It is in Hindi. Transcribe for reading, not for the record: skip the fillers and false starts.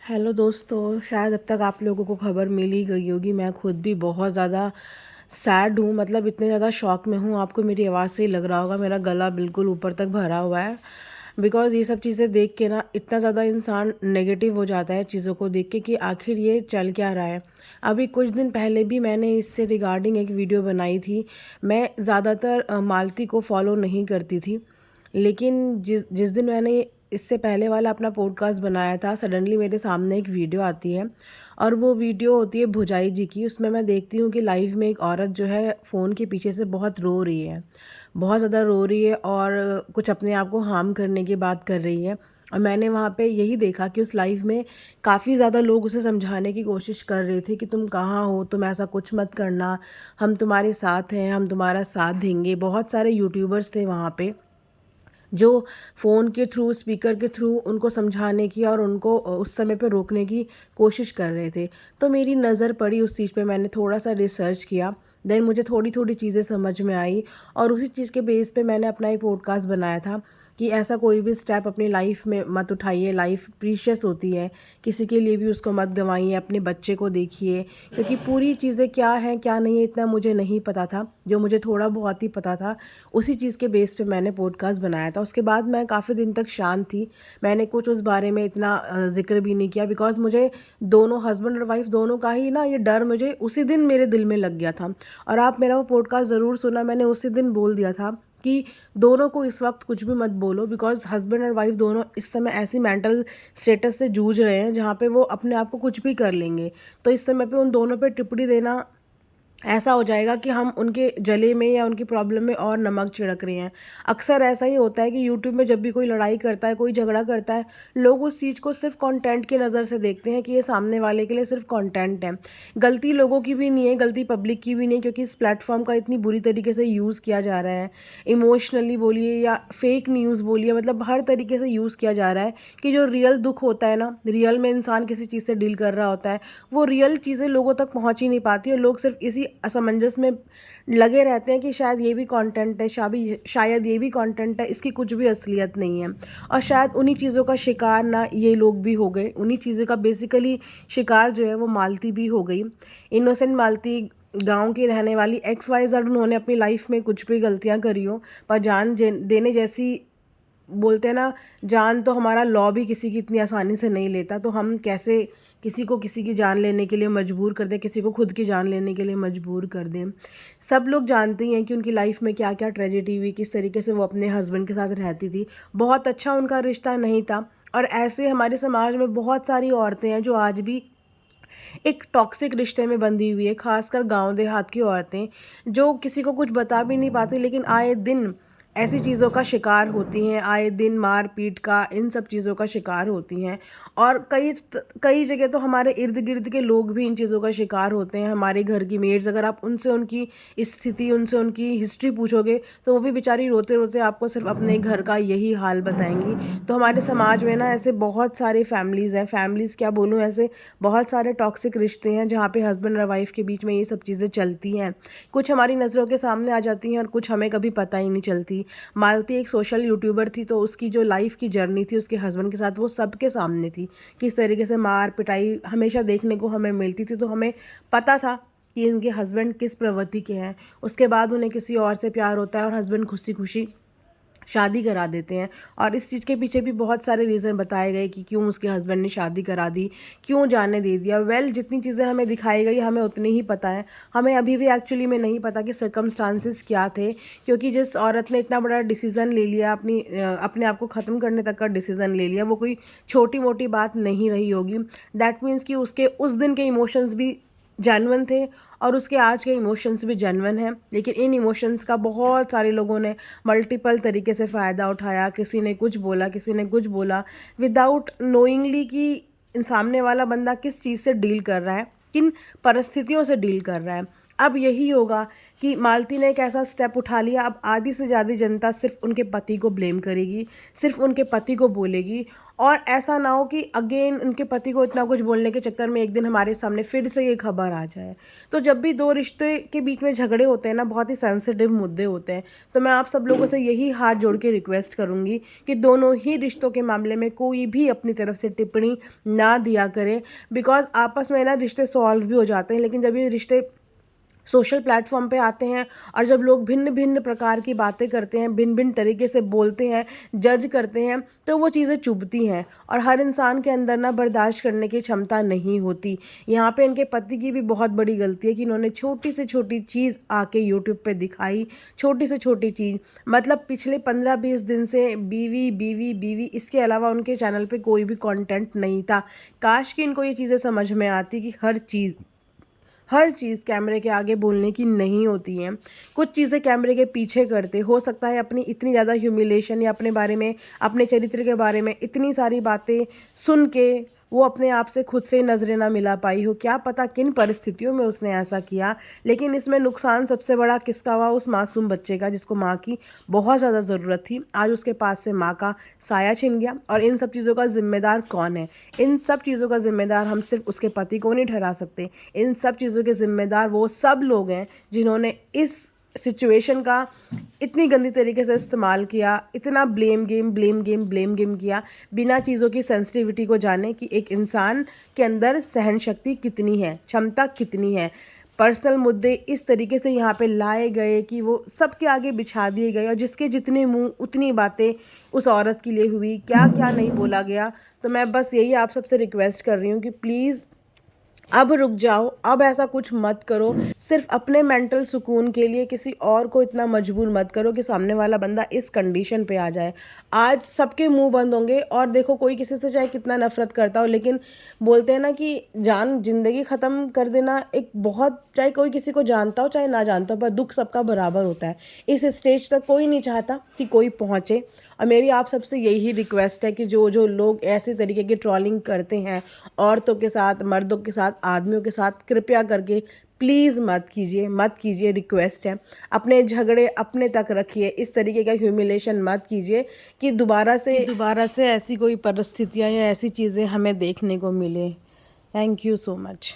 हेलो दोस्तों, शायद अब तक आप लोगों को खबर मिल ही गई होगी। मैं खुद भी बहुत ज़्यादा सैड हूँ, मतलब इतने ज़्यादा शॉक में हूँ। आपको मेरी आवाज़ से ही लग रहा होगा, मेरा गला बिल्कुल ऊपर तक भरा हुआ है। बिकॉज़ ये सब चीज़ें देख के ना इतना ज़्यादा इंसान नेगेटिव हो जाता है चीज़ों को देख के कि आखिर ये चल क्या रहा है। अभी कुछ दिन पहले भी मैंने इससे रिगार्डिंग एक वीडियो बनाई थी। मैं ज़्यादातर मालती को फॉलो नहीं करती थी, लेकिन जिस जिस दिन मैंने इससे पहले वाला अपना पॉडकास्ट बनाया था, सडनली मेरे सामने एक वीडियो आती है और वो वीडियो होती है भुजाई जी की। उसमें मैं देखती हूँ कि लाइव में एक औरत जो है फ़ोन के पीछे से बहुत रो रही है, बहुत ज़्यादा रो रही है और कुछ अपने आप को हार्म करने की बात कर रही है। और मैंने वहाँ पे यही देखा कि उस लाइव में काफ़ी ज़्यादा लोग उसे समझाने की कोशिश कर रहे थे कि तुम कहाँ हो, तुम ऐसा कुछ मत करना, हम तुम्हारे साथ हैं, हम तुम्हारा साथ देंगे। बहुत सारे यूट्यूबर्स थे वहाँ पे जो फ़ोन के थ्रू, स्पीकर के थ्रू उनको समझाने की और उनको उस समय पे रोकने की कोशिश कर रहे थे। तो मेरी नज़र पड़ी उस चीज़ पे, मैंने थोड़ा-सा रिसर्च किया, देन मुझे थोड़ी-थोड़ी चीज़ें समझ में आई और उसी चीज़ के बेस पे मैंने अपना एक पॉडकास्ट बनाया था कि ऐसा कोई भी स्टेप अपनी लाइफ़ में मत उठाइए। लाइफ़ प्रीशियस होती है, किसी के लिए भी उसको मत गँवाइए, अपने बच्चे को देखिए, क्योंकि पूरी चीज़ें क्या हैं, क्या नहीं है, इतना मुझे नहीं पता था। जो मुझे थोड़ा बहुत ही पता था, उसी चीज़ के बेस पे मैंने पॉडकास्ट बनाया था। उसके बाद मैं काफ़ी दिन तक शांत थी, मैंने कुछ उस बारे में इतना ज़िक्र भी नहीं किया, बिकॉज़ मुझे दोनों हस्बैंड और वाइफ़ दोनों का ही ना ये डर मुझे उसी दिन मेरे दिल में लग गया था। और आप मेरा वो पॉडकास्ट ज़रूर सुना, मैंने उसी दिन बोल दिया था कि दोनों को इस वक्त कुछ भी मत बोलो, बिकॉज़ हस्बैंड और वाइफ़ दोनों इस समय ऐसी मेंटल स्टेटस से जूझ रहे हैं जहाँ पे वो अपने आप को कुछ भी कर लेंगे। तो इस समय पे उन दोनों पे टिप्पणी देना ऐसा हो जाएगा कि हम उनके जले में या उनकी प्रॉब्लम में और नमक छिड़क रहे हैं। अक्सर ऐसा ही होता है कि यूट्यूब में जब भी कोई लड़ाई करता है, कोई झगड़ा करता है, लोग उस चीज़ को सिर्फ़ कंटेंट की नज़र से देखते हैं कि ये सामने वाले के लिए सिर्फ़ कंटेंट है। गलती लोगों की भी नहीं है, गलती पब्लिक की भी नहीं है, क्योंकि इस प्लेटफ़ॉर्म का इतनी बुरी तरीके से यूज़ किया जा रहा है। इमोशनली बोलिए या फेक न्यूज़ बोलिए, मतलब हर तरीके से यूज़ किया जा रहा है कि जो रियल दुःख होता है ना, रियल में इंसान किसी चीज़ से डील कर रहा होता है, वो रियल चीज़ें लोगों तक पहुँच ही नहीं पाती और लोग सिर्फ इसी असमंजस में लगे रहते हैं कि शायद ये भी कंटेंट है, शायद ये भी कंटेंट है, इसकी कुछ भी असलियत नहीं है। और शायद उन्हीं चीज़ों का शिकार ना ये लोग भी हो गए, उन्हीं चीज़ों का बेसिकली शिकार जो है वो मालती भी हो गई। इनोसेंट मालती गाँव की रहने वाली XYZ, उन्होंने अपनी लाइफ में कुछ भी गलतियाँ करी हो, पर देने जैसी, बोलते हैं ना, जान तो हमारा लॉ भी किसी की इतनी आसानी से नहीं लेता, तो हम कैसे किसी को किसी की जान लेने के लिए मजबूर कर दें, किसी को खुद की जान लेने के लिए मजबूर कर दें। सब लोग जानते ही हैं कि उनकी लाइफ में क्या क्या ट्रेजेडी हुई, किस तरीके से वो अपने हस्बैंड के साथ रहती थी। बहुत अच्छा उनका रिश्ता नहीं था। और ऐसे हमारे समाज में बहुत सारी औरतें हैं जो आज भी एक टॉक्सिक रिश्ते में बंधी हुई है, खासकर गांव देहात की औरतें जो किसी को कुछ बता भी नहीं पाती, लेकिन आए दिन ऐसी चीज़ों का शिकार होती हैं, आए दिन मार पीट का, इन सब चीज़ों का शिकार होती हैं। और कई जगह तो हमारे इर्द गिर्द के लोग भी इन चीज़ों का शिकार होते हैं। हमारे घर की मेड्स, अगर आप उनसे उनकी स्थिति, उनसे उनकी हिस्ट्री पूछोगे तो वो भी बेचारी रोते रोते आपको सिर्फ अपने घर का यही हाल बताएंगी। तो हमारे समाज में ना ऐसे बहुत सारे फैमिलीज़ हैं, फैमिलीज़ क्या बोलूँ, ऐसे बहुत सारे टॉक्सिक रिश्ते हैं जहाँ पे हस्बैंड और वाइफ के बीच में ये सब चीज़ें चलती हैं। कुछ हमारी नज़रों के सामने आ जाती हैं और कुछ हमें कभी पता ही नहीं चलती। मालती एक सोशल यूट्यूबर थी, तो उसकी जो लाइफ की जर्नी थी उसके हस्बैंड के साथ, वो सबके सामने थी। किस तरीके से मार पिटाई हमेशा देखने को हमें मिलती थी, तो हमें पता था कि इनके हस्बैंड किस प्रवृत्ति के हैं। उसके बाद उन्हें किसी और से प्यार होता है और हस्बैंड खुशी खुशी शादी करा देते हैं। और इस चीज़ के पीछे भी बहुत सारे रीज़न बताए गए कि क्यों उसके हस्बैंड ने शादी करा दी, क्यों जाने दे दिया। जितनी चीज़ें हमें दिखाई गई हमें उतनी ही पता है। हमें अभी भी एक्चुअली में नहीं पता कि सर्कमस्टांसिस क्या थे, क्योंकि जिस औरत ने इतना बड़ा डिसीज़न ले लिया, अपने आप को ख़त्म करने तक का डिसीज़न ले लिया, वो कोई छोटी मोटी बात नहीं रही होगी। दैट मीन्स कि उसके उस दिन के इमोशंस भी जेन्युइन थे और उसके आज के इमोशंस भी जेन्युइन हैं, लेकिन इन इमोशंस का बहुत सारे लोगों ने मल्टीपल तरीके से फ़ायदा उठाया। किसी ने कुछ बोला, किसी ने कुछ बोला, विदाउट नोइंगली कि सामने वाला बंदा किस चीज़ से डील कर रहा है, किन परिस्थितियों से डील कर रहा है। अब यही होगा कि मालती ने एक ऐसा स्टेप उठा लिया, अब आधी से ज़्यादा जनता सिर्फ उनके पति को ब्लेम करेगी, सिर्फ उनके पति को बोलेगी। और ऐसा ना हो कि अगेन उनके पति को इतना कुछ बोलने के चक्कर में एक दिन हमारे सामने फिर से ये खबर आ जाए। तो जब भी दो रिश्ते के बीच में झगड़े होते हैं ना, बहुत ही सेंसिटिव मुद्दे होते हैं, तो मैं आप सब लोगों से यही हाथ जोड़ के रिक्वेस्ट करूँगी कि दोनों ही रिश्तों के मामले में कोई भी अपनी तरफ से टिप्पणी ना दिया करे। बिकॉज आपस में ना रिश्ते सॉल्व भी हो जाते हैं, लेकिन जब ये रिश्ते सोशल प्लेटफॉर्म पे आते हैं और जब लोग भिन्न भिन्न प्रकार की बातें करते हैं, भिन्न भिन्न तरीके से बोलते हैं, जज करते हैं, तो वो चीज़ें चुभती हैं और हर इंसान के अंदर ना बर्दाश्त करने की क्षमता नहीं होती। यहाँ पे इनके पति की भी बहुत बड़ी गलती है कि इन्होंने छोटी से छोटी चीज़ आके यूट्यूब पे दिखाई। छोटी से छोटी चीज़ मतलब पिछले 15-20 दिन से बीवी बीवी बीवी, इसके अलावा उनके चैनल पे कोई भी कंटेंट नहीं था। काश कि इनको ये चीज़ें समझ में आती कि हर चीज़ कैमरे के आगे बोलने की नहीं होती है। कुछ चीज़ें कैमरे के पीछे करते, हो सकता है अपनी इतनी ज़्यादा ह्यूमिलेशन या अपने बारे में, अपने चरित्र के बारे में इतनी सारी बातें सुन के वो अपने आप से खुद से नज़रें ना मिला पाई हो, क्या पता किन परिस्थितियों में उसने ऐसा किया। लेकिन इसमें नुकसान सबसे बड़ा किसका हुआ? उस मासूम बच्चे का, जिसको माँ की बहुत ज़्यादा ज़रूरत थी। आज उसके पास से माँ का साया छिन गया। और इन सब चीज़ों का ज़िम्मेदार कौन है? इन सब चीज़ों का ज़िम्मेदार हम सिर्फ उसके पति को नहीं ठहरा सकते। इन सब चीज़ों के ज़िम्मेदार वो सब लोग हैं जिन्होंने इस सिचुएशन का इतनी गंदी तरीके से इस्तेमाल किया, इतना ब्लेम गेम किया, बिना चीज़ों की सेंसिटिविटी को जाने कि एक इंसान के अंदर सहन शक्ति कितनी है, क्षमता कितनी है। पर्सनल मुद्दे इस तरीके से यहाँ पे लाए गए कि वो सबके आगे बिछा दिए गए और जिसके जितने मुंह उतनी बातें उस औरत के लिए हुई, क्या क्या नहीं बोला गया। तो मैं बस यही आप सबसे रिक्वेस्ट कर रही हूँ कि प्लीज़ अब रुक जाओ, अब ऐसा कुछ मत करो। सिर्फ अपने मेंटल सुकून के लिए किसी और को इतना मजबूर मत करो कि सामने वाला बंदा इस कंडीशन पे आ जाए। आज सबके मुंह बंद होंगे और देखो कोई किसी से चाहे कितना नफरत करता हो, लेकिन बोलते हैं ना कि जिंदगी ख़त्म कर देना एक बहुत, चाहे कोई किसी को जानता हो चाहे ना जानता हो, पर दुख सबका बराबर होता है। इस स्टेज तक कोई नहीं चाहता कि कोई पहुँचे। और मेरी आप सबसे यही रिक्वेस्ट है कि जो जो लोग ऐसे तरीके की ट्रोलिंग करते हैं औरतों के साथ, मर्दों के साथ, आदमियों के साथ, कृपया करके प्लीज़ मत कीजिए, रिक्वेस्ट है। अपने झगड़े अपने तक रखिए, इस तरीके का ह्यूमिलेशन मत कीजिए कि दोबारा से ऐसी कोई परिस्थितियाँ या ऐसी चीज़ें हमें देखने को मिले। Thank you so much.